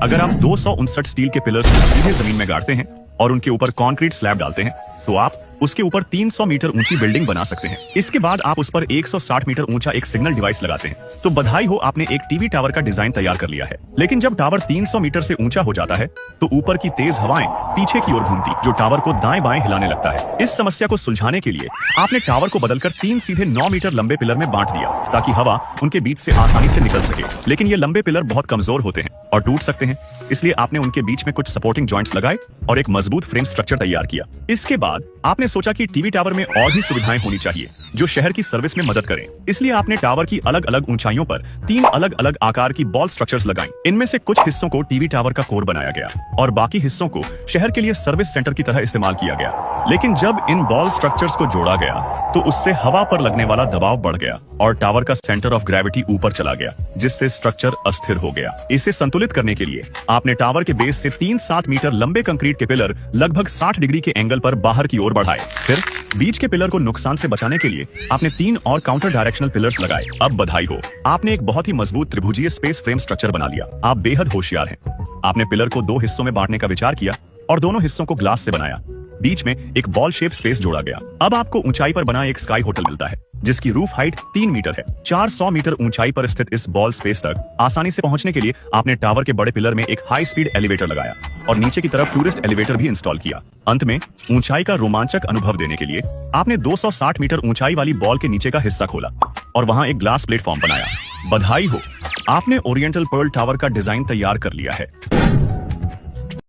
अगर आप 259 स्टील के पिलर्स को सीधे जमीन में गाड़ते हैं और उनके ऊपर कंक्रीट स्लैब डालते हैं तो आप उसके ऊपर 300 मीटर ऊंची बिल्डिंग बना सकते हैं। इसके बाद आप उस पर 160 मीटर ऊंचा एक सिग्नल डिवाइस लगाते हैं तो बधाई हो, आपने एक टीवी टावर का डिजाइन तैयार कर लिया है। लेकिन जब टावर 300 मीटर से ऊंचा हो जाता है तो ऊपर की तेज हवाएं पीछे की ओर घूमती जो टावर को दाएं बाएं हिलाने लगता है। इस समस्या को सुलझाने के लिए आपने टावर को बदलकर 3 सीधे 9 मीटर लंबे पिलर में बांट दिया ताकि हवा उनके बीच से आसानी से निकल सके। लेकिन ये लंबे पिलर बहुत कमजोर होते हैं और टूट सकते हैं, इसलिए आपने उनके बीच में कुछ सपोर्टिंग जॉइंट्स लगाए और एक मजबूत फ्रेम स्ट्रक्चर तैयार किया। इसके बाद आपने सोचा कि टीवी टावर में और भी सुविधाएं होनी चाहिए जो शहर की सर्विस में मदद करें। इसलिए आपने टावर की अलग अलग ऊंचाइयों पर 3 अलग अलग आकार की बॉल स्ट्रक्चर्स लगाई। इनमें से कुछ हिस्सों को टीवी टावर का कोर बनाया गया और बाकी हिस्सों को शहर के लिए सर्विस सेंटर की तरह इस्तेमाल किया गया। लेकिन जब इन बॉल स्ट्रक्चर्स को जोड़ा गया तो उससे हवा पर लगने वाला दबाव बढ़ गया और टावर का सेंटर ऑफ ग्रेविटी ऊपर चला गया, जिससे स्ट्रक्चर अस्थिर हो गया। इसे संतुलित करने के लिए आपने टावर के बेस से 3-7 मीटर लंबे कंक्रीट के पिलर लगभग 60 डिग्री के एंगल पर बाहर की ओर बढ़ाए। फिर बीच के पिलर को नुकसान से बचाने के लिए आपने 3 और काउंटर डायरेक्शनल पिलर्स लगाए। अब बधाई हो, आपने एक बहुत ही मजबूत त्रिभुजीय स्पेस फ्रेम स्ट्रक्चर बना लिया। आप बेहद होशियार हैं। आपने पिलर को 2 हिस्सों में बांटने का विचार किया और दोनों हिस्सों को ग्लास से बनाया। बीच में एक बॉल शेप स्पेस जोड़ा गया। अब आपको ऊंचाई पर बना एक स्काई होटल मिलता है जिसकी रूफ हाइट 3 मीटर है। 400 मीटर ऊंचाई पर स्थित इस बॉल स्पेस तक आसानी से पहुंचने के लिए आपने टावर के बड़े पिलर में एक हाई स्पीड एलिवेटर लगाया और नीचे की तरफ टूरिस्ट एलिवेटर भी इंस्टॉल किया। अंत में ऊंचाई का रोमांचक अनुभव देने के लिए आपने 260 मीटर ऊंचाई वाली बॉल के नीचे का हिस्सा खोला और वहां एक ग्लास प्लेटफॉर्म बनाया। बधाई हो, आपने ओरिएंटल पर्ल टावर का डिजाइन तैयार कर लिया है।